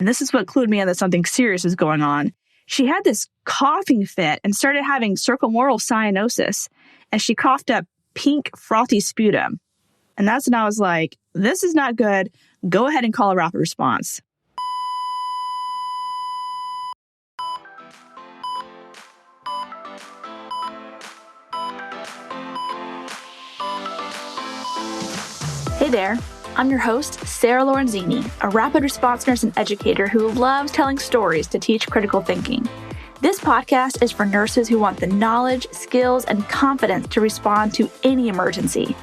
And this is what clued me in that something serious is going on. She had this coughing fit and started having circumoral cyanosis, and she coughed up pink, frothy sputum. And that's when I was like, this is not good. Go ahead and call a rapid response. Hey there, I'm your host, Sarah Lorenzini, a rapid response nurse and educator who loves telling stories to teach critical thinking. This podcast is for nurses who want the knowledge, skills, and confidence to respond to any emergency.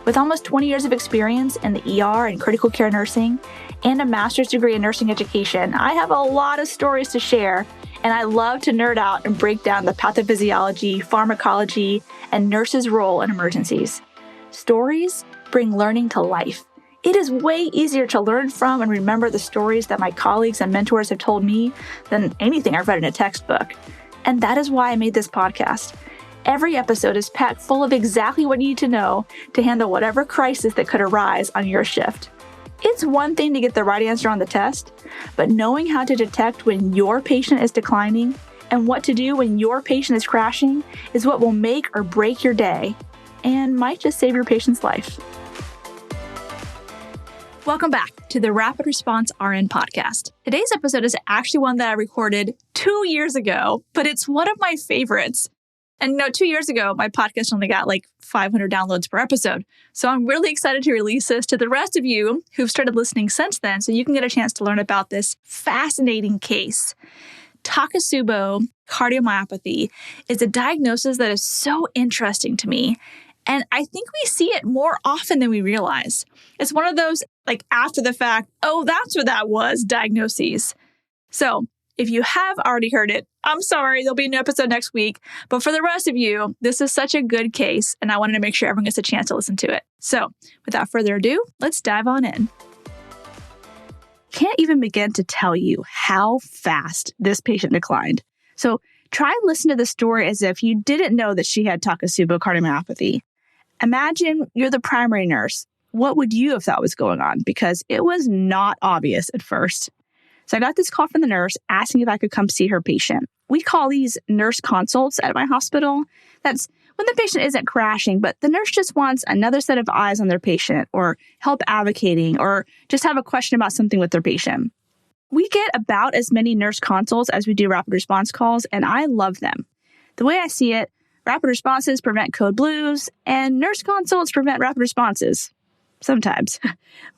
With almost 20 years of experience in the ER and critical care nursing and a master's degree in nursing education, I have a lot of stories to share, and I love to nerd out and break down the pathophysiology, pharmacology, and nurses' role in emergencies. Stories bring learning to life. It is way easier to learn from and remember the stories that my colleagues and mentors have told me than anything I've read in a textbook. And that is why I made this podcast. Every episode is packed full of exactly what you need to know to handle whatever crisis that could arise on your shift. It's one thing to get the right answer on the test, but knowing how to detect when your patient is declining and what to do when your patient is crashing is what will make or break your day and might just save your patient's life. Welcome back to the Rapid Response RN podcast. Today's episode is actually one that I recorded 2 years ago, but it's one of my favorites. And 2 years ago, my podcast only got like 500 downloads per episode. So I'm really excited to release this to the rest of you who've started listening since then, so you can get a chance to learn about this fascinating case. Takotsubo Cardiomyopathy is a diagnosis that is so interesting to me. And I think we see it more often than we realize. It's one of those, like, after the fact, oh, that's what that was, diagnoses. So if you have already heard it, I'm sorry, there'll be a new episode next week. But for the rest of you, this is such a good case, and I wanted to make sure everyone gets a chance to listen to it. So without further ado, let's dive on in. Can't even begin to tell you how fast this patient declined. So try and listen to the story as if you didn't know that she had Takotsubo cardiomyopathy. Imagine you're the primary nurse. What would you have thought was going on? Because it was not obvious at first. So I got this call from the nurse asking if I could come see her patient. We call these nurse consults at my hospital. That's when the patient isn't crashing, but the nurse just wants another set of eyes on their patient or help advocating or just have a question about something with their patient. We get about as many nurse consults as we do rapid response calls, and I love them. The way I see it, rapid responses prevent code blues, and nurse consults prevent rapid responses. Sometimes.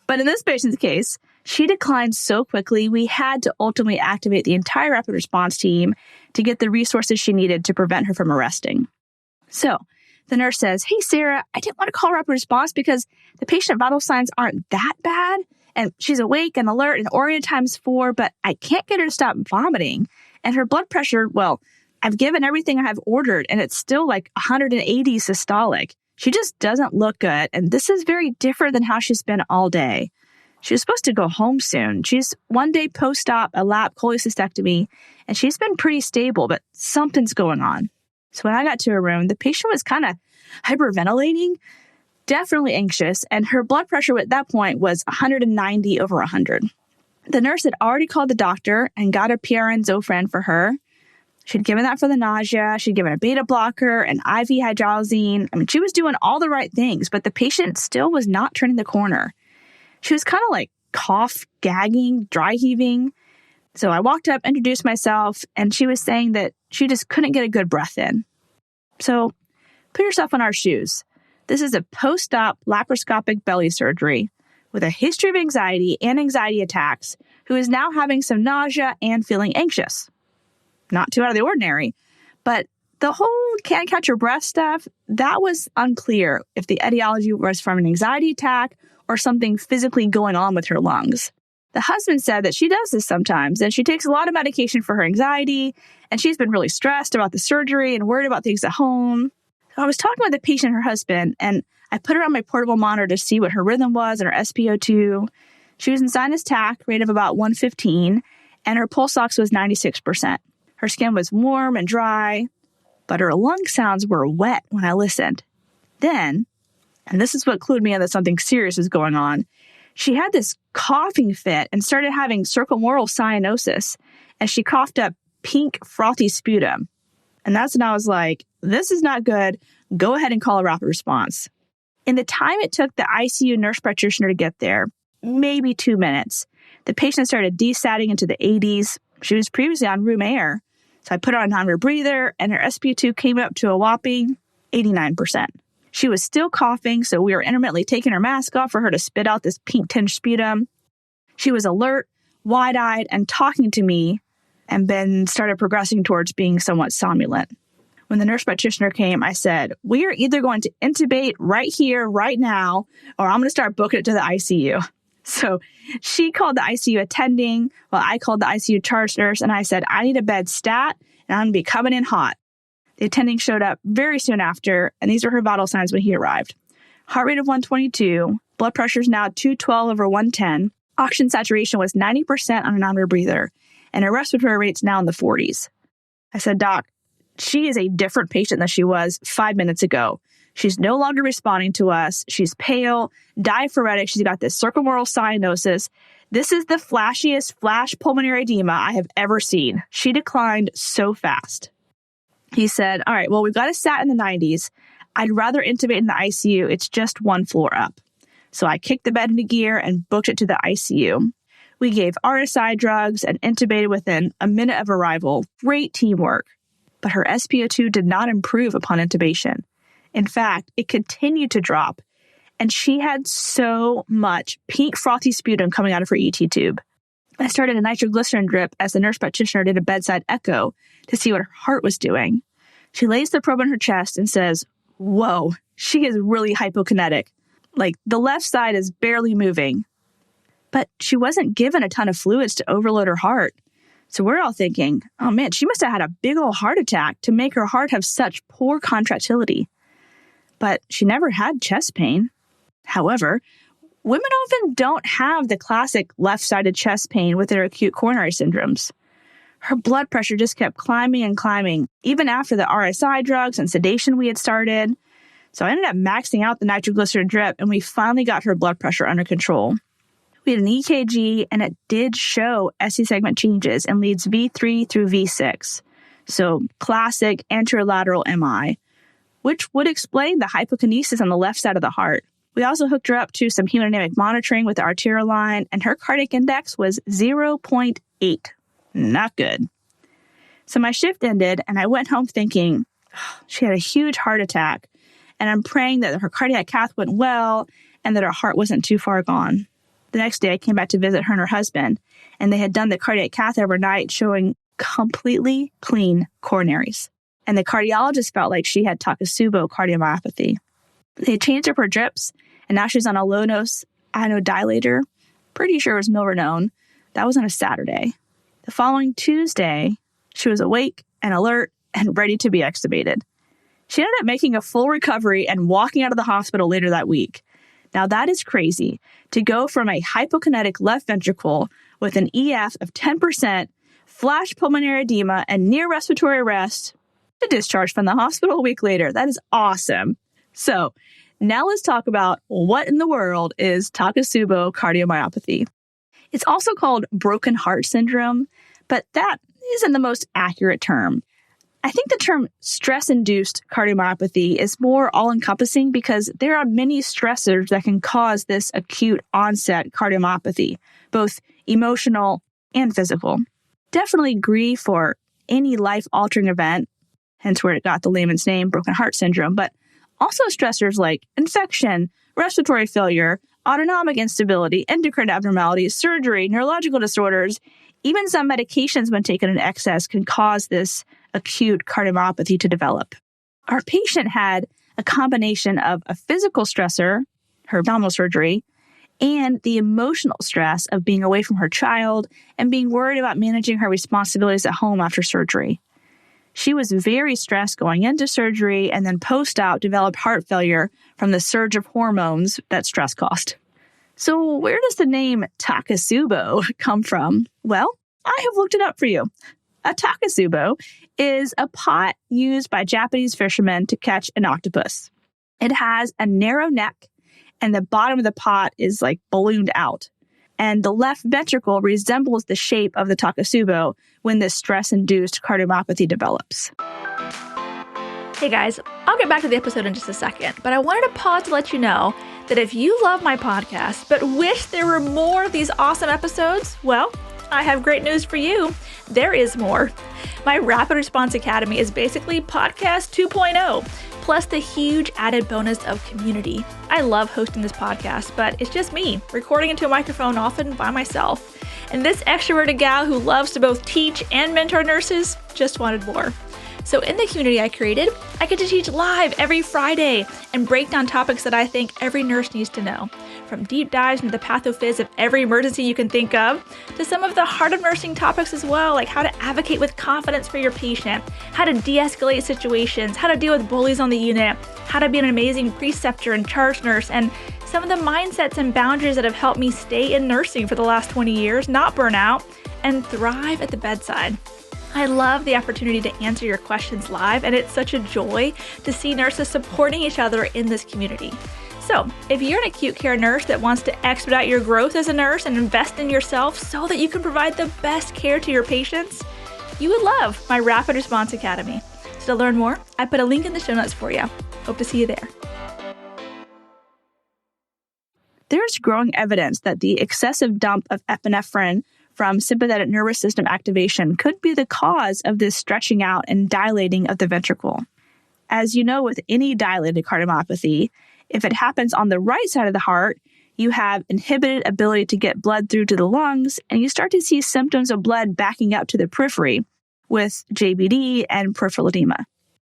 But in this patient's case, she declined so quickly, we had to ultimately activate the entire rapid response team to get the resources she needed to prevent her from arresting. So the nurse says, hey, Sarah, I didn't want to call rapid response because the patient vital signs aren't that bad, and she's awake and alert and oriented ×4, but I can't get her to stop vomiting. And her blood pressure, well, I've given everything I have ordered, and it's still like 180 systolic. She just doesn't look good, and this is very different than how she's been all day. She was supposed to go home soon. She's one day post-op a lap cholecystectomy, and she's been pretty stable, but something's going on. So when I got to her room, the patient was kind of hyperventilating, definitely anxious, and her blood pressure at that point was 190/100. The nurse had already called the doctor and got a PRN Zofran for her. She'd given that for the nausea. She'd given a beta blocker, an IV hydralazine. I mean, she was doing all the right things, but the patient still was not turning the corner. She was kind of like cough, gagging, dry heaving. So I walked up, introduced myself, and she was saying that she just couldn't get a good breath in. So put yourself in our shoes. This is a post-op laparoscopic belly surgery with a history of anxiety and anxiety attacks who is now having some nausea and feeling anxious. Not too out of the ordinary, but the whole can't catch your breath stuff, that was unclear if the etiology was from an anxiety attack or something physically going on with her lungs. The husband said that she does this sometimes, and she takes a lot of medication for her anxiety, and she's been really stressed about the surgery and worried about things at home. So I was talking with the patient and her husband, and I put her on my portable monitor to see what her rhythm was and her SpO2. She was in sinus tach, rate of about 115, and her pulse ox was 96%. Her skin was warm and dry, but her lung sounds were wet when I listened. Then, and this is what clued me in that something serious was going on, She had this coughing fit and started having circumoral cyanosis, and she coughed up pink, frothy sputum. And that's when I was like, this is not good. Go ahead and call a rapid response. In the time it took the ICU nurse practitioner to get there, maybe 2 minutes, the patient started desatting into the 80s. She was previously on room air. So I put her on a non-rebreather, and her SpO2 came up to a whopping 89%. She was still coughing, so we were intermittently taking her mask off for her to spit out this pink-tinged sputum. She was alert, wide-eyed, and talking to me, and then started progressing towards being somewhat somnolent. When the nurse practitioner came, I said, we are either going to intubate right here, right now, or I'm going to start booking it to the ICU. So she called the ICU attending, while I called the ICU charge nurse, and I said, I need a bed stat, and I'm going to be coming in hot. The attending showed up very soon after, and these were her vital signs when he arrived. Heart rate of 122, blood pressure is now 212/110, oxygen saturation was 90% on a non-rebreather, and her respiratory rate's now in the 40s. I said, Doc, she is a different patient than she was 5 minutes ago. She's no longer responding to us. She's pale, diaphoretic. She's got this circumoral cyanosis. This is the flashiest flash pulmonary edema I have ever seen. She declined so fast. He said, all right, well, we've got a stat in the 90s. I'd rather intubate in the ICU. It's just one floor up. So I kicked the bed into gear and booked it to the ICU. We gave RSI drugs and intubated within a minute of arrival. Great teamwork. But her SpO2 did not improve upon intubation. In fact, it continued to drop, and she had so much pink frothy sputum coming out of her ET tube. I started a nitroglycerin drip as the nurse practitioner did a bedside echo to see what her heart was doing. She lays the probe on her chest and says, whoa, she is really hypokinetic. Like, the left side is barely moving. But she wasn't given a ton of fluids to overload her heart. So we're all thinking, oh man, she must have had a big old heart attack to make her heart have such poor contractility. But she never had chest pain. However, women often don't have the classic left-sided chest pain with their acute coronary syndromes. Her blood pressure just kept climbing and climbing, even after the RSI drugs and sedation we had started. So I ended up maxing out the nitroglycerin drip, and we finally got her blood pressure under control. We had an EKG, and it did show SC segment changes in leads V3 through V6. So classic anterolateral MI, which would explain the hypokinesis on the left side of the heart. We also hooked her up to some hemodynamic monitoring with the arterial line, and her cardiac index was 0.8. Not good. So my shift ended, and I went home thinking, she had a huge heart attack, and I'm praying that her cardiac cath went well and that her heart wasn't too far gone. The next day, I came back to visit her and her husband, and they had done the cardiac cath overnight, showing completely clean coronaries. And the cardiologist felt like she had Takotsubo Cardiomyopathy. They changed up her drips, and now she's on a low-dose anodilator. Pretty sure it was milrinone. That was on a Saturday. The following Tuesday, she was awake and alert and ready to be extubated. She ended up making a full recovery and walking out of the hospital later that week. Now that is crazy, to go from a hypokinetic left ventricle with an EF of 10%, flash pulmonary edema, and near respiratory arrest to discharge from the hospital a week later. That is awesome. So now let's talk about what in the world is Takotsubo cardiomyopathy. It's also called broken heart syndrome, but that isn't the most accurate term. I think the term stress-induced cardiomyopathy is more all-encompassing because there are many stressors that can cause this acute onset cardiomyopathy, both emotional and physical. Definitely grief or any life-altering event, hence where it got the layman's name, broken heart syndrome, but also stressors like infection, respiratory failure, autonomic instability, endocrine abnormalities, surgery, neurological disorders, even some medications when taken in excess can cause this acute cardiomyopathy to develop. Our patient had a combination of a physical stressor, her abdominal surgery, and the emotional stress of being away from her child and being worried about managing her responsibilities at home after surgery. She was very stressed going into surgery and then post-op developed heart failure from the surge of hormones that stress caused. So where does the name Takotsubo come from? Well, I have looked it up for you. A takotsubo is a pot used by Japanese fishermen to catch an octopus. It has a narrow neck and the bottom of the pot is like ballooned out. And the left ventricle resembles the shape of the Takotsubo when this stress-induced cardiomyopathy develops. Hey guys, I'll get back to the episode in just a second, but I wanted to pause to let you know that if you love my podcast but wish there were more of these awesome episodes, well, I have great news for you. There is more. My Rapid Response Academy is basically podcast 2.0, plus the huge added bonus of community. I love hosting this podcast, but it's just me, recording into a microphone often by myself. And this extroverted gal who loves to both teach and mentor nurses just wanted more. So in the community I created, I get to teach live every Friday and break down topics that I think every nurse needs to know. From deep dives into the pathophys of every emergency you can think of, to some of the heart of nursing topics as well, like how to advocate with confidence for your patient, how to de-escalate situations, how to deal with bullies on the unit, how to be an amazing preceptor and charge nurse, and some of the mindsets and boundaries that have helped me stay in nursing for the last 20 years, not burn out, and thrive at the bedside. I love the opportunity to answer your questions live, and it's such a joy to see nurses supporting each other in this community. So, if you're an acute care nurse that wants to expedite your growth as a nurse and invest in yourself so that you can provide the best care to your patients, you would love my Rapid Response Academy. So to learn more, I put a link in the show notes for you. Hope to see you there. There's growing evidence that the excessive dump of epinephrine from sympathetic nervous system activation could be the cause of this stretching out and dilating of the ventricle. As you know, with any dilated cardiomyopathy, if it happens on the right side of the heart, you have inhibited ability to get blood through to the lungs, and you start to see symptoms of blood backing up to the periphery with JBD and peripheral edema.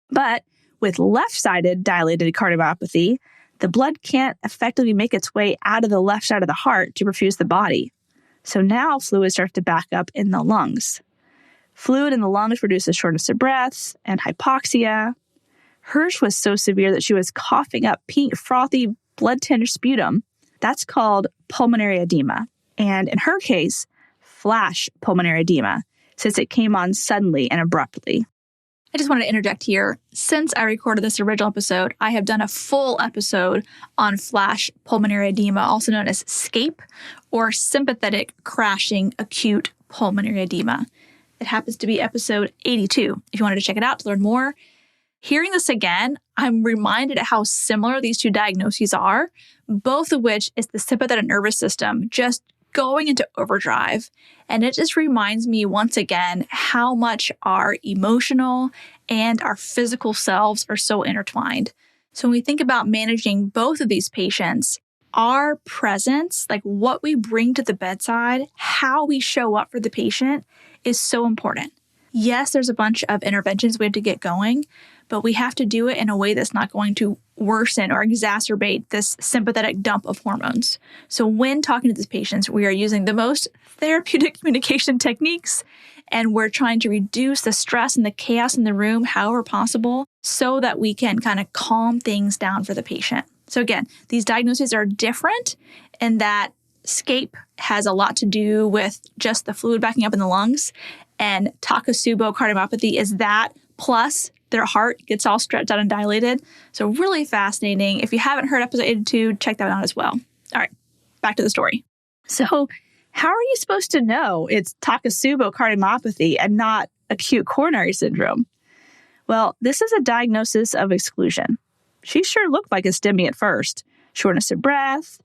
But with left-sided dilated cardiomyopathy, the blood can't effectively make its way out of the left side of the heart to perfuse the body. So now fluid starts to back up in the lungs. Fluid in the lungs produces shortness of breath and hypoxia. Hers was so severe that she was coughing up pink, frothy, blood-tinged sputum. That's called pulmonary edema. And in her case, flash pulmonary edema, since it came on suddenly and abruptly. I just wanted to interject here. Since I recorded this original episode, I have done a full episode on flash pulmonary edema, also known as SCAPE, or sympathetic crashing acute pulmonary edema. It happens to be episode 82. If you wanted to check it out to learn more. Hearing this again, I'm reminded of how similar these two diagnoses are, both of which is the sympathetic nervous system just going into overdrive. And it just reminds me once again how much our emotional and our physical selves are so intertwined. So when we think about managing both of these patients, our presence, like what we bring to the bedside, how we show up for the patient is so important. Yes, there's a bunch of interventions we have to get going, but we have to do it in a way that's not going to worsen or exacerbate this sympathetic dump of hormones. So when talking to these patients, we are using the most therapeutic communication techniques, and we're trying to reduce the stress and the chaos in the room however possible so that we can kind of calm things down for the patient. So again, these diagnoses are different in that SCAPE has a lot to do with just the fluid backing up in the lungs, and Takotsubo cardiomyopathy is that plus their heart gets all stretched out and dilated. So really fascinating. If you haven't heard episode 82, check that out as well. All right, back to the story. So how are you supposed to know it's Takotsubo cardiomyopathy and not acute coronary syndrome? Well, this is a diagnosis of exclusion. She sure looked like a STEMI at first. Shortness of breath.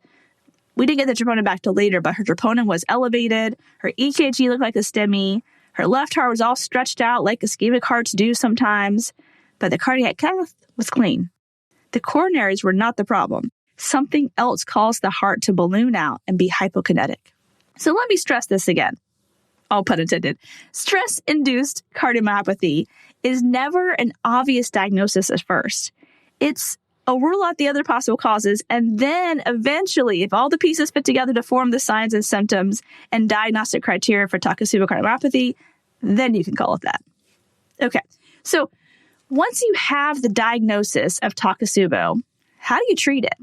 We didn't get the troponin back till later, but her troponin was elevated. Her EKG looked like a STEMI. Her left heart was all stretched out like ischemic hearts do sometimes, but the cardiac cath was clean. The coronaries were not the problem. Something else caused the heart to balloon out and be hypokinetic. So let me stress this again. All pun intended. Stress-induced cardiomyopathy is never an obvious diagnosis at first. It's a rule out the other possible causes, and then eventually, if all the pieces fit together to form the signs and symptoms and diagnostic criteria for Takotsubo cardiomyopathy, then you can call it that. Okay, so once you have the diagnosis of Takotsubo, how do you treat it?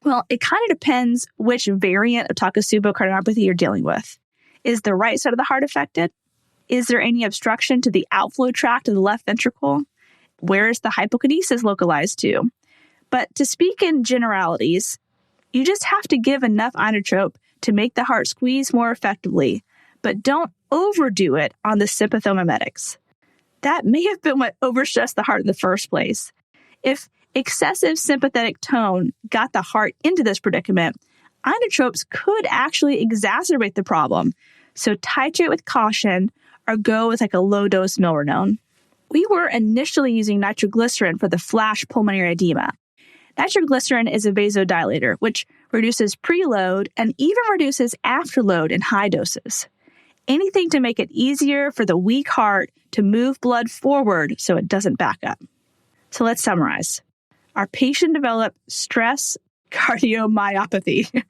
Well, it kind of depends which variant of Takotsubo cardiomyopathy you're dealing with. Is the right side of the heart affected? Is there any obstruction to the outflow tract of the left ventricle? Where is the hypokinesis localized to? But to speak in generalities, You just have to give enough inotrope to make the heart squeeze more effectively, but don't overdo it on the sympathomimetics. That may have been what overstressed the heart in the first place. If excessive sympathetic tone got the heart into this predicament, inotropes could actually exacerbate the problem. So titrate with caution or go with like a low-dose milrinone. We were initially using nitroglycerin for the flash pulmonary edema. Nitroglycerin is a vasodilator, which reduces preload and even reduces afterload in high doses. Anything to make it easier for the weak heart to move blood forward so it doesn't back up. So let's summarize. Our patient developed stress cardiomyopathy,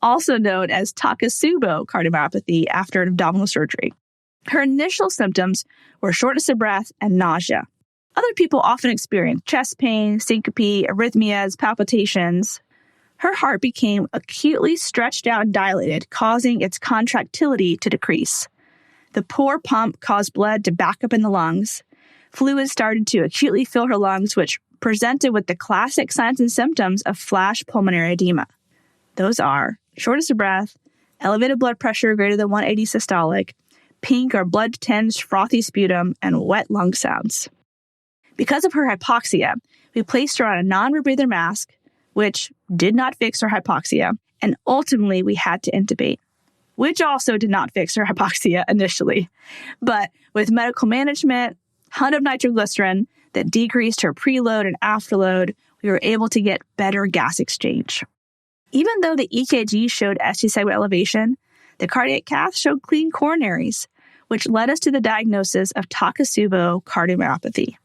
also known as Takotsubo Cardiomyopathy, after an abdominal surgery. Her initial symptoms were shortness of breath and nausea. Other people often experience chest pain, syncope, arrhythmias, palpitations. Her heart became acutely stretched out and dilated, causing its contractility to decrease. The poor pump caused blood to back up in the lungs. Fluid started to acutely fill her lungs, which presented with the classic signs and symptoms of flash pulmonary edema. Those are shortness of breath, elevated blood pressure greater than 180 systolic, pink or blood-tinged frothy sputum, and wet lung sounds. Because of her hypoxia, we placed her on a non-rebreather mask, which did not fix her hypoxia, and ultimately we had to intubate, which also did not fix her hypoxia initially. But with medical management, ton of nitroglycerin that decreased her preload and afterload, we were able to get better gas exchange. Even though the EKG showed ST segment elevation, the cardiac cath showed clean coronaries, which led us to the diagnosis of Takotsubo cardiomyopathy.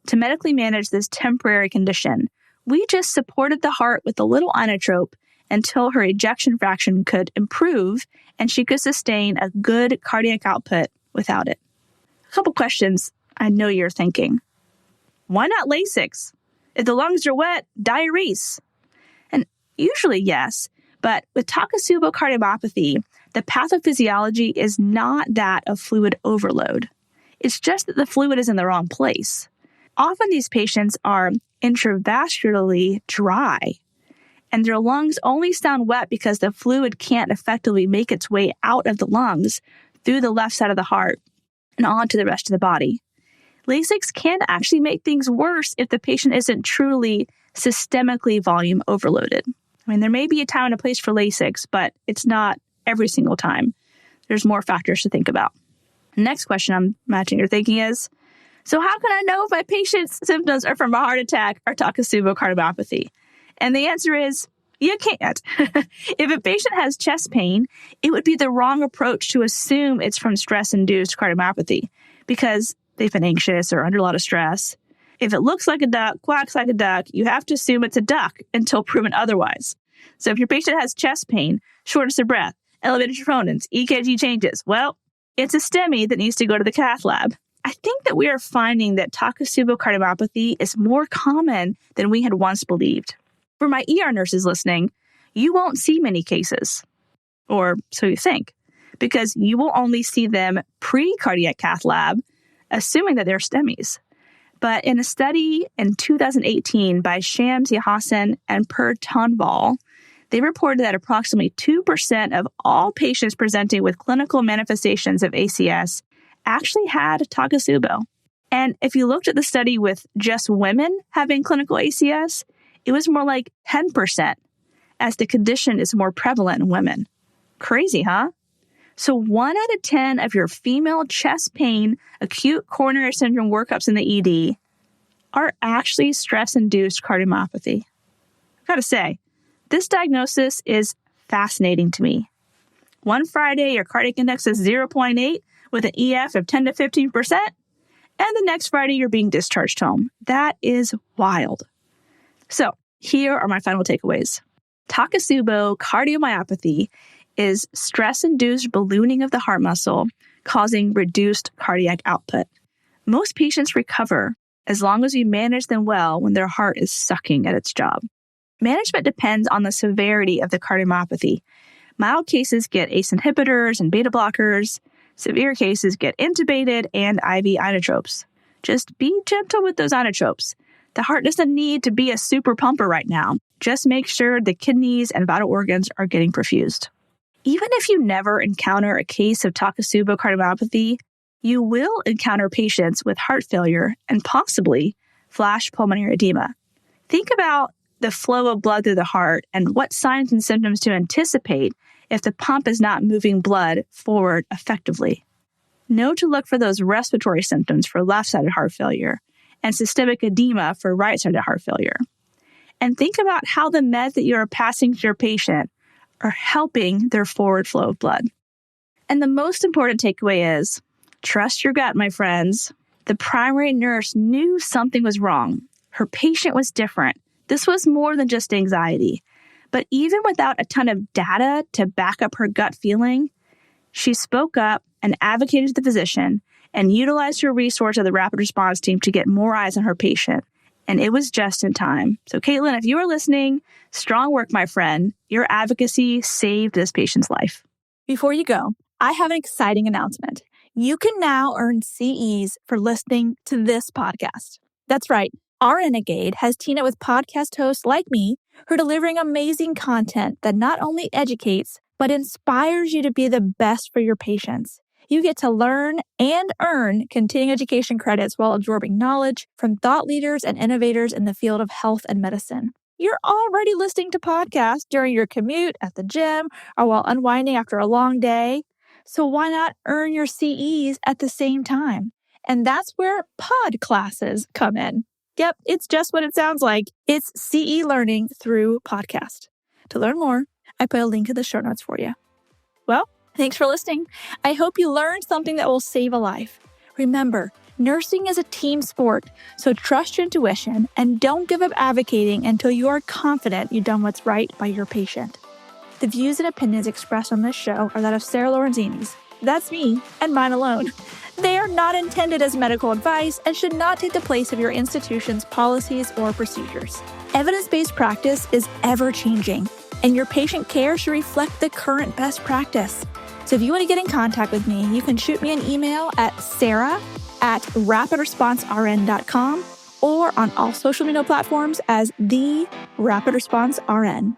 To medically manage this temporary condition, we just supported the heart with a little inotrope until her ejection fraction could improve and she could sustain a good cardiac output without it. A couple questions I know you're thinking. Why not Lasix? If the lungs are wet, diurese. And usually yes, but with Takotsubo cardiomyopathy, the pathophysiology is not that of fluid overload. It's just that the fluid is in the wrong place. Often these patients are intravascularly dry, and their lungs only sound wet because the fluid can't effectively make its way out of the lungs through the left side of the heart and onto the rest of the body. Lasix can actually make things worse if the patient isn't truly systemically volume overloaded. I mean, there may be a time and a place for Lasix, but it's not every single time. There's more factors to think about. Next question I'm imagining you're thinking is, so how can I know if my patient's symptoms are from a heart attack or Takotsubo cardiomyopathy? And the answer is, you can't. If a patient has chest pain, it would be the wrong approach to assume it's from stress-induced cardiomyopathy because they've been anxious or under a lot of stress. If it looks like a duck, quacks like a duck, you have to assume it's a duck until proven otherwise. So if your patient has chest pain, shortness of breath, elevated troponins, EKG changes, well, it's a STEMI that needs to go to the cath lab. I think that we are finding that Takotsubo cardiomyopathy is more common than we had once believed. For my ER nurses listening, you won't see many cases, or so you think, because you will only see them pre-cardiac cath lab, assuming that they're STEMIs. But in a study in 2018 by Shams Yahassan and Per Tonval, they reported that approximately 2% of all patients presenting with clinical manifestations of ACS actually had Takotsubo. And if you looked at the study with just women having clinical ACS, it was more like 10%, as the condition is more prevalent in women. Crazy, huh? So 1 out of 10 of your female chest pain, acute coronary syndrome workups in the ED are actually stress-induced cardiomyopathy. I've got to say, this diagnosis is fascinating to me. One Friday, your cardiac index is 0.8 with an EF of 10 to 15%, and the next Friday, you're being discharged home. That is wild. So here are my final takeaways. Takotsubo cardiomyopathy is stress-induced ballooning of the heart muscle, causing reduced cardiac output. Most patients recover as long as we manage them well when their heart is sucking at its job. Management depends on the severity of the cardiomyopathy. Mild cases get ACE inhibitors and beta blockers. Severe cases get intubated and IV inotropes. Just be gentle with those inotropes. The heart doesn't need to be a super pumper right now. Just make sure the kidneys and vital organs are getting perfused. Even if you never encounter a case of Takotsubo cardiomyopathy, you will encounter patients with heart failure and possibly flash pulmonary edema. Think about the flow of blood through the heart and what signs and symptoms to anticipate if the pump is not moving blood forward effectively. Know to look for those respiratory symptoms for left-sided heart failure and systemic edema for right-sided heart failure. And think about how the meds that you are passing to your patient are helping their forward flow of blood. And the most important takeaway is, trust your gut, my friends. The primary nurse knew something was wrong. Her patient was different. This was more than just anxiety. But even without a ton of data to back up her gut feeling, she spoke up and advocated to the physician and utilized her resource of the rapid response team to get more eyes on her patient. And it was just in time. So Caitlin, if you are listening, strong work, my friend. Your advocacy saved this patient's life. Before you go, I have an exciting announcement. You can now earn CEs for listening to this podcast. That's right. Our Renegade has teamed up with podcast hosts like me who are delivering amazing content that not only educates, but inspires you to be the best for your patients. You get to learn and earn continuing education credits while absorbing knowledge from thought leaders and innovators in the field of health and medicine. You're already listening to podcasts during your commute, at the gym, or while unwinding after a long day. So why not earn your CEs at the same time? And that's where pod classes come in. Yep, it's just what it sounds like. It's CE learning through podcast. To learn more, I put a link in the show notes for you. Well, thanks for listening. I hope you learned something that will save a life. Remember, nursing is a team sport, so trust your intuition and don't give up advocating until you are confident you've done what's right by your patient. The views and opinions expressed on this show are that of Sarah Lorenzini's. That's me and mine alone. They are not intended as medical advice and should not take the place of your institution's policies or procedures. Evidence-based practice is ever-changing, and your patient care should reflect the current best practice. So if you want to get in contact with me, you can shoot me an email at sarah@rapidresponsern.com or on all social media platforms as the Rapid Response RN.